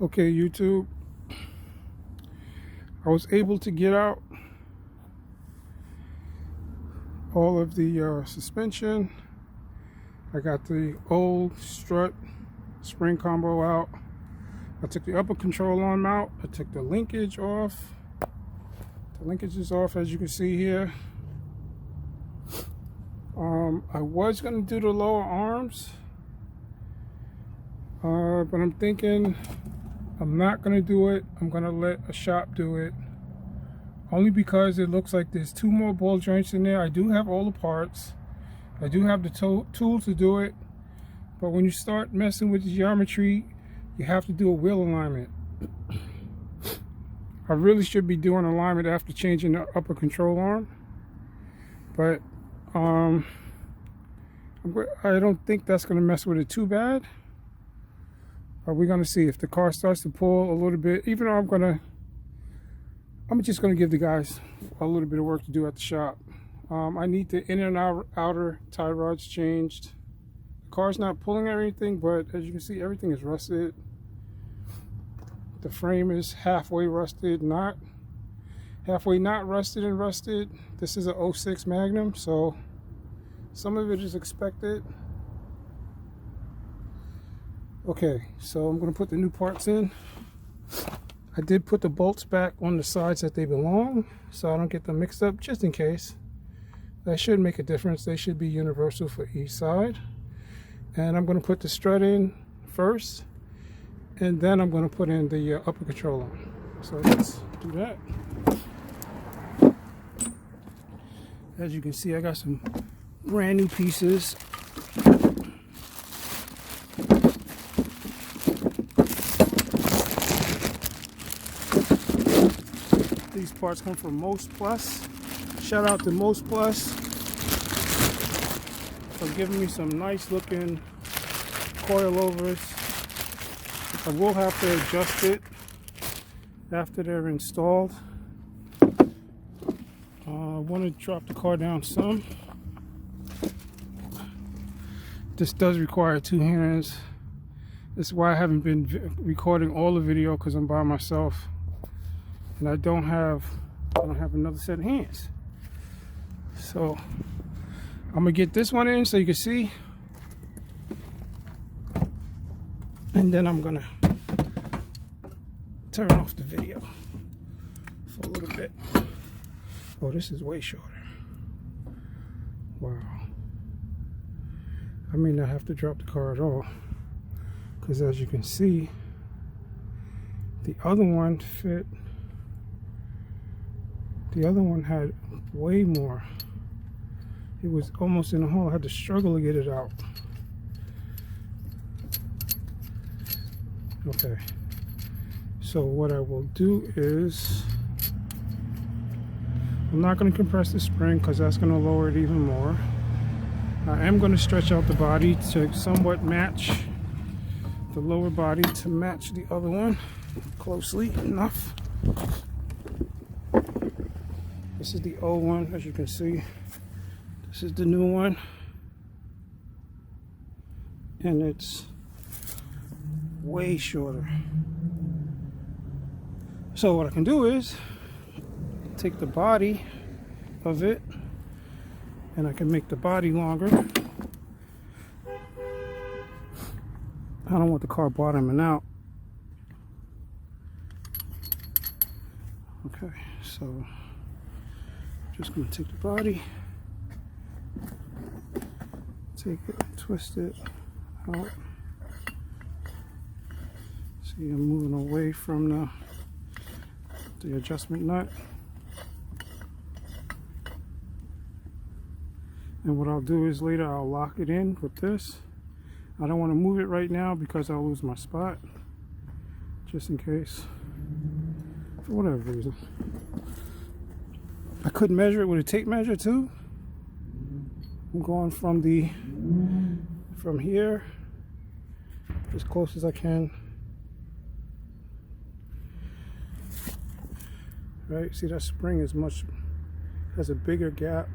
Okay, YouTube, I was able to get out all of the suspension. I got the old strut spring combo out. I took the upper control arm out. I took the linkage off. The linkage is off, as you can see here. I was going to do the lower arms, but I'm thinking I'm not going to do it. I'm going to let a shop do it, only because it looks like there's 2 more ball joints in there. I do have all the parts. I do have the tools to do it, but when you start messing with the geometry, you have to do a wheel alignment. I really should be doing alignment after changing the upper control arm, but I don't think that's going to mess with it too bad. But we're going to see if the car starts to pull a little bit. Even though I'm just going to give the guys a little bit of work to do at the shop. I need the inner and outer tie rods changed. The car's not pulling or anything, but as you can see, everything is rusted. The frame is halfway rusted, not rusted and rusted. This is a 06 Magnum, so some of it is expected. Okay, so I'm going to put the new parts in. I did put the bolts back on the sides that they belong, so I don't get them mixed up, just in case. That should make a difference. They should be universal for each side. And I'm going to put the strut in first, and then I'm going to put in the upper control arm. So let's do that. As you can see, I got some brand new pieces. These parts come from Most Plus. Shout out to Most Plus for giving me some nice looking coilovers. I will have to adjust it after they're installed. I want to drop the car down some. This does require 2 hands. This is why I haven't been recording all the video, because I'm by myself and I don't have another set of hands. So I'm gonna get this one in so you can see, and then I'm gonna turn off the video for a little bit. Oh, this is way shorter. Wow. I may not have to drop the car at all, because as you can see, the other one fit. The other one had way more. It was almost in the hole. I had to struggle to get it out. Okay. So what I will do is, I'm not going to compress the spring because that's going to lower it even more. I am going to stretch out the body to somewhat match the lower body, to match the other one closely enough. This is the old one, as you can see. This is the new one, and it's way shorter. So what I can do is take the body of it, and I can make the body longer. I don't want the car bottoming out. Okay, so I'm just going to take the body, take it, twist it out. See, I'm moving away from the adjustment nut. And what I'll do is later I'll lock it in with this. I don't want to move it right now because I'll lose my spot, just in case, for whatever reason. I could measure it with a tape measure too. I'm going from here as close as I can. Right, see that spring has a bigger gap.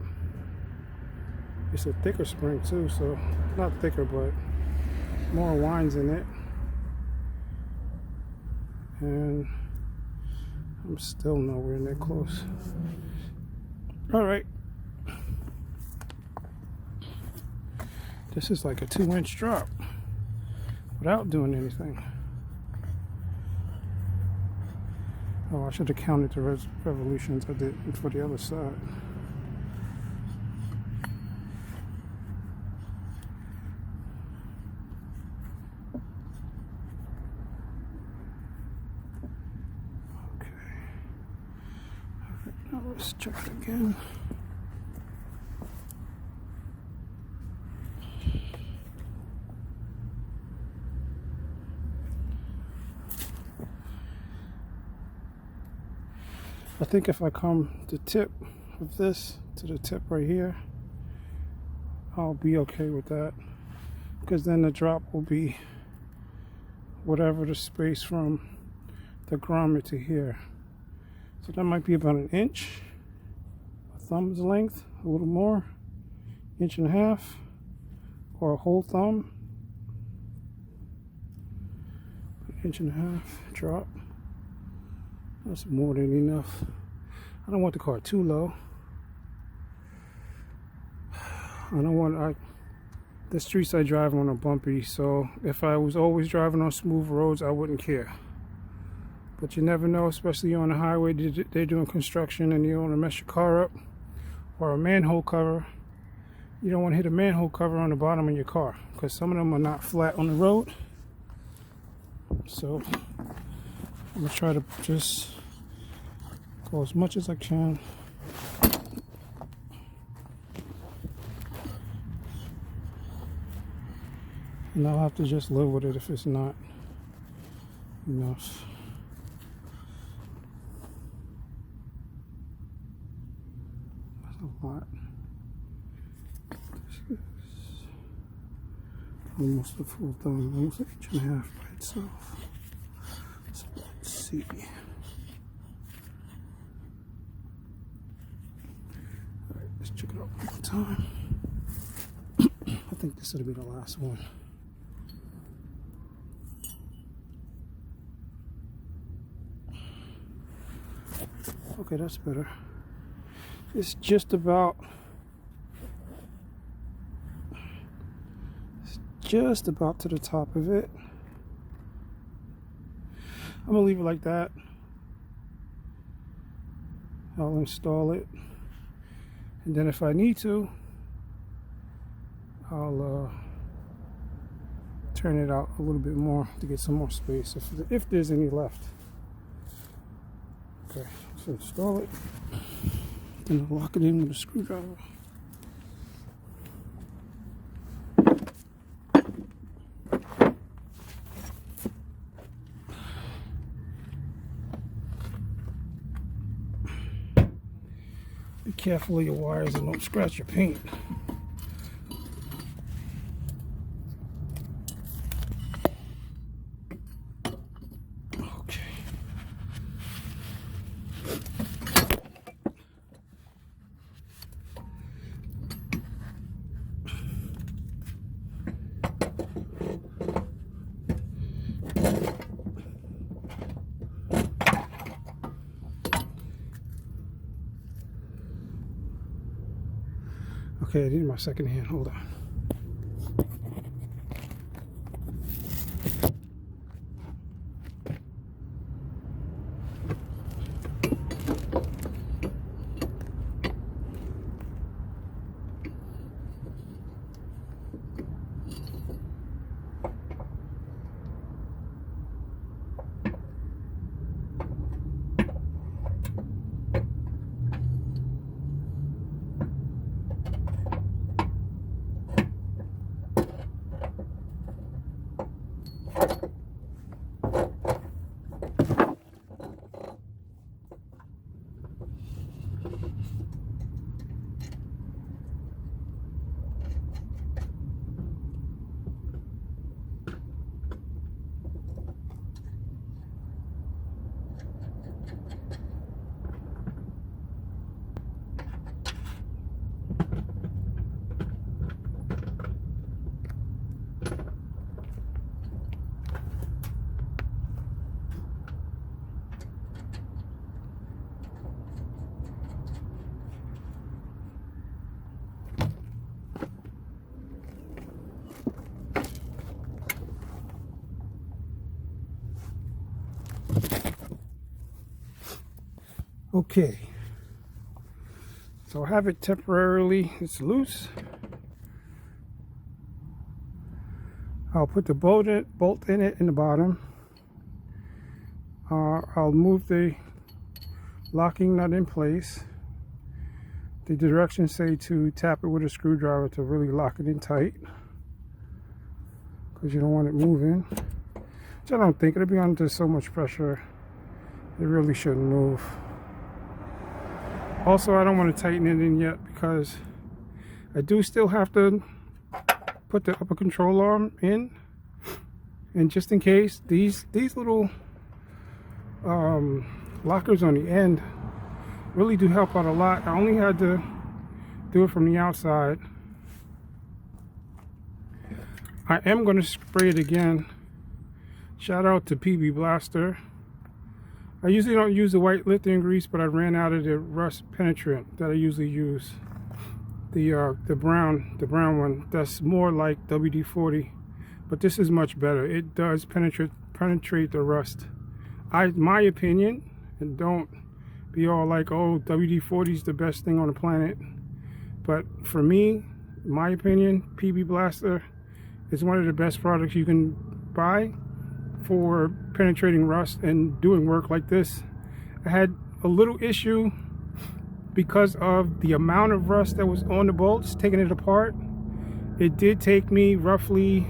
It's a thicker spring too, so not thicker, but more winds in it. and I'm still nowhere near close. All right. This is like a 2-inch drop without doing anything. Oh, I should have counted the revolutions I did for the other side. Okay. All right, now let's check it again. I think if I come the tip of this to the tip right here, I'll be okay with that, because then the drop will be whatever the space from the grommet to here. So that might be about 1 inch, a thumb's length, a little more, 1.5 inches, or a whole thumb, 1.5 inches drop. That's more than enough. I don't want the car too low. I don't want, the streets I drive on are bumpy, so if I was always driving on smooth roads, I wouldn't care. But you never know, especially on the highway, they're doing construction and you don't want to mess your car up. Or a manhole cover. You don't want to hit a manhole cover on the bottom of your car, because some of them are not flat on the road. So I'm going to try to just go as much as I can. And I'll have to just live with it if it's not enough. That's a lot. This is almost a full thumb, almost 1.5 inches by itself. So let's see. Alright, let's check it out one more time. I think this will be the last one. Okay, that's better. It's just about to the top of it. I'm gonna leave it like that. I'll install it, and then if I need to, I'll turn it out a little bit more to get some more space if there's any left. Okay, so install it, then I'll lock it in with a screwdriver. Be careful of your wires and don't scratch your paint. Okay, I need my second hand. Hold on. Okay, so I have it temporarily, it's loose. I'll put the bolt in it in the bottom. I'll move the locking nut in place. The directions say to tap it with a screwdriver to really lock it in tight, because you don't want it moving. Which I don't think, it'll be under so much pressure, it really shouldn't move. Also, I don't want to tighten it in yet because I do still have to put the upper control arm in, and just in case, these little lockers on the end really do help out a lot. I only had to do it from the outside. I am going to spray it again. Shout out to PB Blaster. I usually don't use the white lithium grease, but I ran out of the rust penetrant that I usually use. The brown one, that's more like WD-40, but this is much better. It does penetrate the rust. My opinion, and don't be all like, oh, WD-40 is the best thing on the planet, but for me, my opinion, PB Blaster is one of the best products you can buy for penetrating rust and doing work like this. I had a little issue because of the amount of rust that was on the bolts, taking it apart. It did take me roughly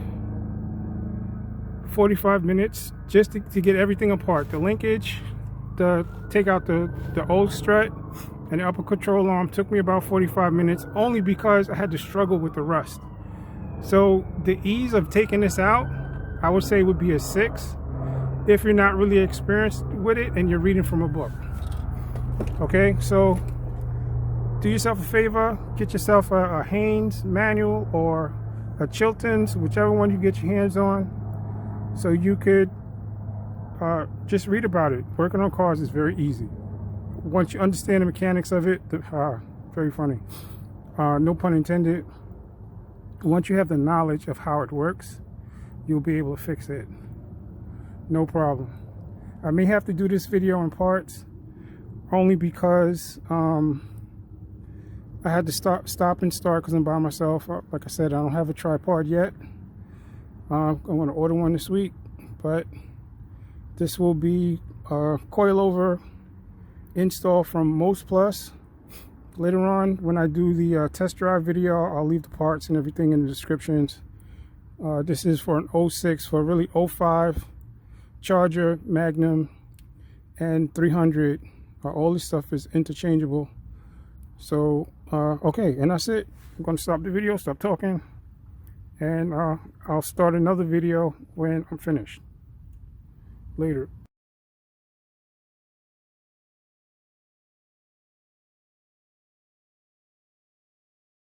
45 minutes just to get everything apart. The linkage, take out the old strut, and the upper control arm took me about 45 minutes, only because I had to struggle with the rust. So the ease of taking this out, I would say, would be a 6 if you're not really experienced with it and you're reading from a book. Okay, so do yourself a favor, get yourself a Haynes manual or a Chilton's, whichever one you get your hands on, so you could just read about it. Working on cars is very easy once you understand the mechanics of it. Very funny, no pun intended. Once you have the knowledge of how it works, you'll be able to fix it, no problem. I may have to do this video in parts, only because I had to stop and start because I'm by myself. Like I said, I don't have a tripod yet. I'm going to order one this week, but this will be a coilover install from Most Plus. Later on, when I do the test drive video, I'll leave the parts and everything in the descriptions. This is for an 06, for really 05 Charger, Magnum, and 300. All this stuff is interchangeable. So, okay, and that's it. I'm going to stop the video, stop talking, and I'll start another video when I'm finished. Later.